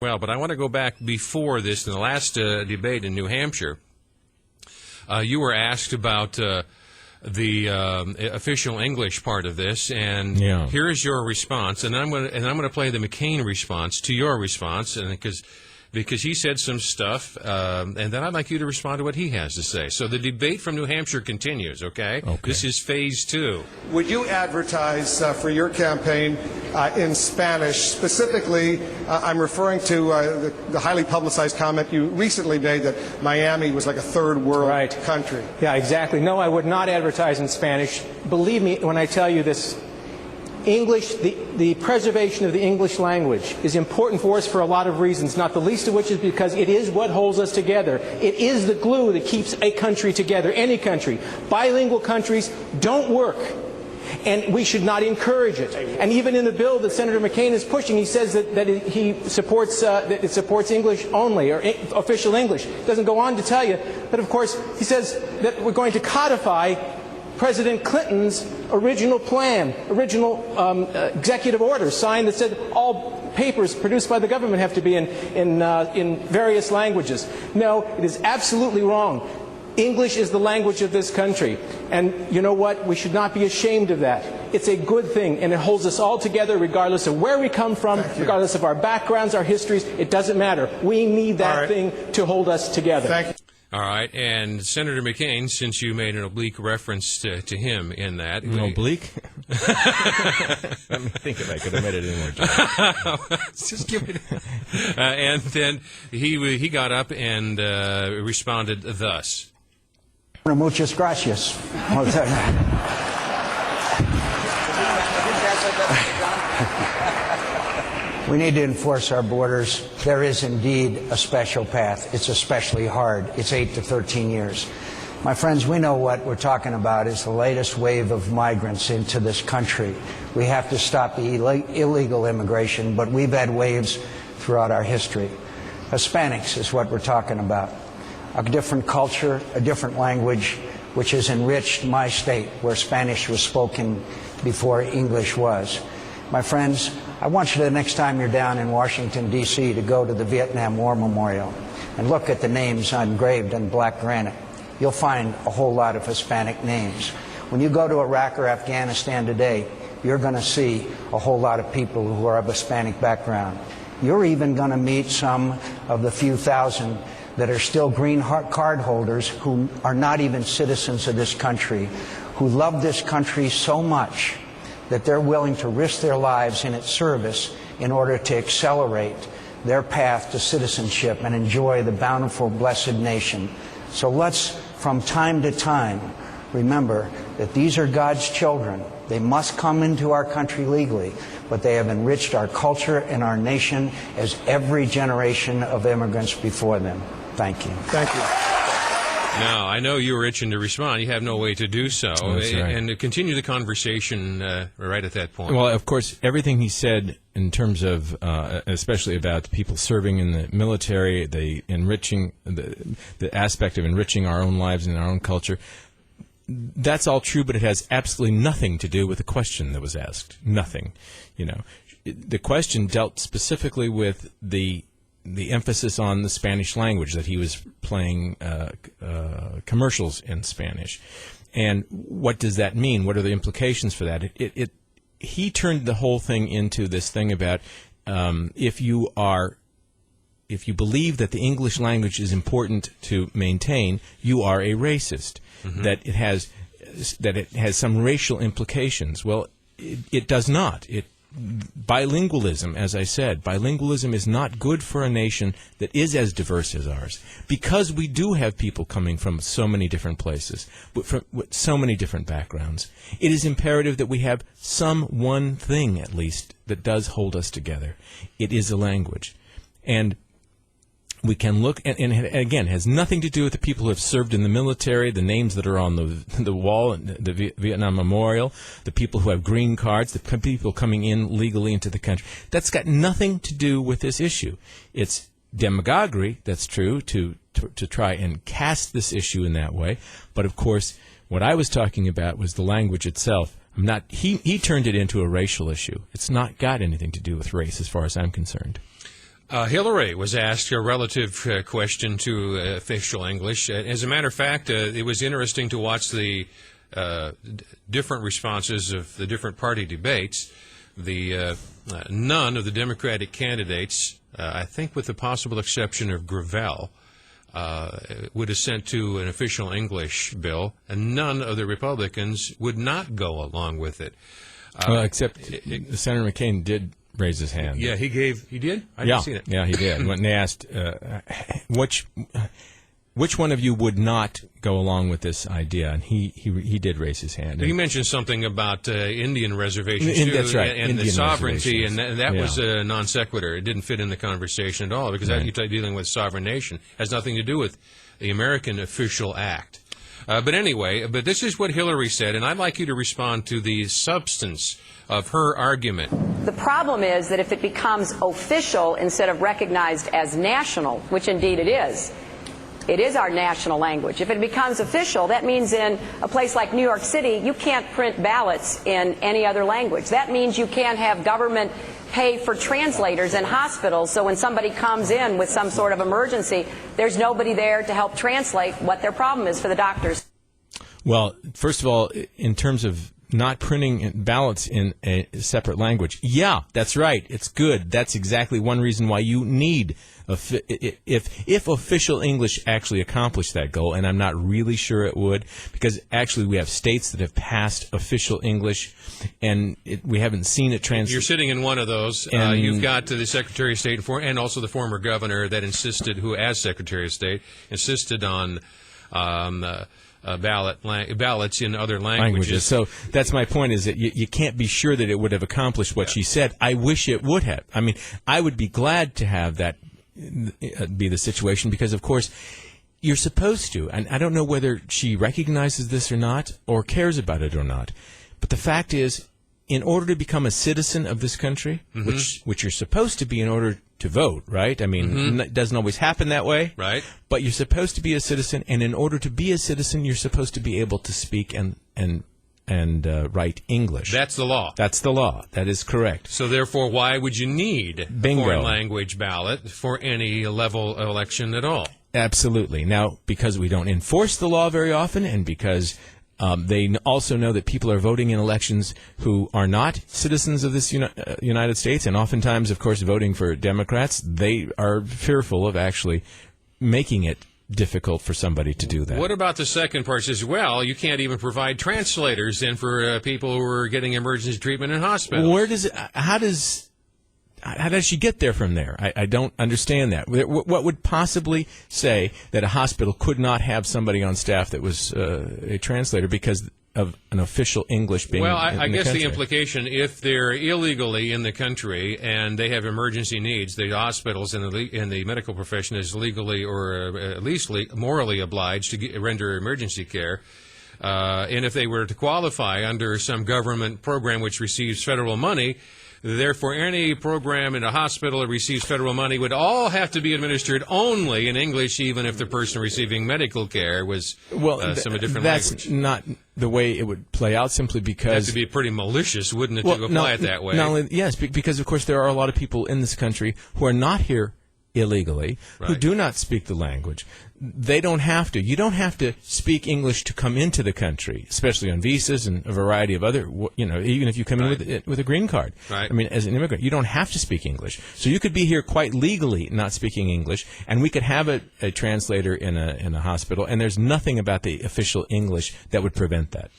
Well, but I want to go back before this. In the last debate in New Hampshire, you were asked about the official English part of this, and here is your response. And I'm going to play the McCain response to your response, and because he said some stuff, and then I'd like you to respond to what he has to say. So the debate from New Hampshire continues, okay? This is phase 2. Would you advertise for your campaign in Spanish? Specifically, I'm referring to the highly publicized comment you recently made that Miami was like a third world country. Yeah, exactly. No, I would not advertise in Spanish. Believe me when I tell you this. English, the preservation of the English language is important for us for a lot of reasons, not the least of which is because it is what holds us together. It is the glue that keeps a country together, any country. Bilingual countries don't work, and we should not encourage it. And even in the bill that Senator McCain is pushing, he says that he supports that it supports English only, or official English. It doesn't go on to tell you, but of course he says that we're going to codify President Clinton's original plan, original executive order signed that said all papers produced by the government have to be in various languages. No, it is absolutely wrong. English is the language of this country. And you know what? We should not be ashamed of that. It's a good thing, and it holds us all together regardless of where we come from, regardless of our backgrounds, our histories. It doesn't matter. We need that thing to hold us together. Thank you. All right, and Senator McCain, since you made an oblique reference to him in that. An oblique? Let me think if I could have made it any more time. Just give it. And then he got up and responded thus. Muchas gracias. We need to enforce our borders. There is indeed a special path. It's especially hard. It's 8 to 13 years. My friends, we know what we're talking about is the latest wave of migrants into this country. We have to stop the illegal immigration, but we've had waves throughout our history. Hispanics is what we're talking about. A different culture, a different language, which has enriched my state, where Spanish was spoken before English was. My friends, I want you to, the next time you're down in Washington, D.C., to go to the Vietnam War Memorial and look at the names engraved in black granite. You'll find a whole lot of Hispanic names. When you go to Iraq or Afghanistan today, you're going to see a whole lot of people who are of Hispanic background. You're even going to meet some of the few thousand that are still green card holders who are not even citizens of this country, who love this country so much that they're willing to risk their lives in its service in order to accelerate their path to citizenship and enjoy the bountiful, blessed nation. So let's, from time to time, remember that these are God's children. They must come into our country legally, but they have enriched our culture and our nation as every generation of immigrants before them. Thank you. Thank you. Now, I know you were itching to respond. You have no way to do so. That's right. And to continue the conversation right at that point. Well, of course, everything he said in terms of, especially about people serving in the military, the enriching, the aspect of enriching our own lives and our own culture, that's all true, but it has absolutely nothing to do with the question that was asked. Nothing. You know, the question dealt specifically with the emphasis on the Spanish language, that he was playing commercials in Spanish. And what does that mean? What are the implications for that? He turned the whole thing into this thing about if you believe that the English language is important to maintain, you are a racist. Mm-hmm. That it has some racial implications. Well, it does not. Bilingualism, as I said, bilingualism is not good for a nation that is as diverse as ours, because we do have people coming from so many different places, with so many different backgrounds. It is imperative that we have some one thing, at least, that does hold us together. It is a language. And we can look, and again, it has nothing to do with the people who have served in the military, the names that are on the wall, the Vietnam Memorial, the people who have green cards, the people coming in legally into the country. That's got nothing to do with this issue. It's demagoguery, that's true, to try and cast this issue in that way. But, of course, what I was talking about was the language itself. He turned it into a racial issue. It's not got anything to do with race as far as I'm concerned. Hillary was asked a relative question to official English. As a matter of fact, it was interesting to watch the different responses of the different party debates. None of the Democratic candidates, I think with the possible exception of Gravel, would assent to an official English bill, and none of the Republicans would not go along with it. Except Senator McCain did raise his hand. Yeah, he did? I didn't see it. Yeah, he did. When they asked, which one of you would not go along with this idea? And he did raise his hand. He mentioned something about Indian reservations, too, that's right. and Indian the sovereignty, and that yeah. was a non sequitur. It didn't fit in the conversation at all, because right. you're dealing with sovereign nation. It has nothing to do with the American official act. But anyway, this is what Hillary said, and I'd like you to respond to the substance of her argument. The problem is that if it becomes official instead of recognized as national, which indeed it is our national language. If it becomes official, that means in a place like New York City, you can't print ballots in any other language. That means you can't have government pay for translators in hospitals, so when somebody comes in with some sort of emergency, there's nobody there to help translate what their problem is for the doctors. Well, first of all, in terms of not printing ballots in a separate language, yeah, that's right. It's good. That's exactly one reason why you need, if official English actually accomplished that goal, and I'm not really sure it would, because actually we have states that have passed official English, and we haven't seen it translated. You're sitting in one of those. You've got the Secretary of State and also the former governor that insisted, who as Secretary of State, insisted on ballots in other languages. So that's my point, is that you can't be sure that it would have accomplished what she said. I wish it would have. I mean, I would be glad to have that be the situation, because, of course, you're supposed to. And I don't know whether she recognizes this or not, or cares about it or not. But the fact is, in order to become a citizen of this country, which you're supposed to be in order to vote, right? I mean, it doesn't always happen that way. Right. But you're supposed to be a citizen, and in order to be a citizen, you're supposed to be able to speak and write English. That's the law. That's the law. That is correct. So therefore, why would you need a foreign language ballot for any level of election at all? Absolutely. Now, because we don't enforce the law very often, and because they also know that people are voting in elections who are not citizens of this United States, and oftentimes, of course, voting for Democrats, they are fearful of actually making it difficult for somebody to do that. What about the second part? It says, well, you can't even provide translators then for people who are getting emergency treatment in hospitals. How does she get there from there? I don't understand that. What would possibly say that a hospital could not have somebody on staff that was a translator because of an official English being in the country? Well, I guess the implication, if they're illegally in the country and they have emergency needs, the hospitals and the medical profession is legally or at least morally obliged to render emergency care. And if they were to qualify under some government program which receives federal money, therefore, any program in a hospital that receives federal money would all have to be administered only in English, even if the person receiving medical care was some different that's language. Not the way it would play out, simply because... That would be pretty not wouldn't it, to apply it that way? Yes, because, of course, there are a lot of people in this country who are not here illegally, who do not speak the language. They don't have to. You don't have to speak English to come into the country, especially on visas and a variety of other, even if you come in with a green card. Right. I mean, as an immigrant, you don't have to speak English. So you could be here quite legally not speaking English, and we could have a translator in a hospital, and there's nothing about the official English that would prevent that.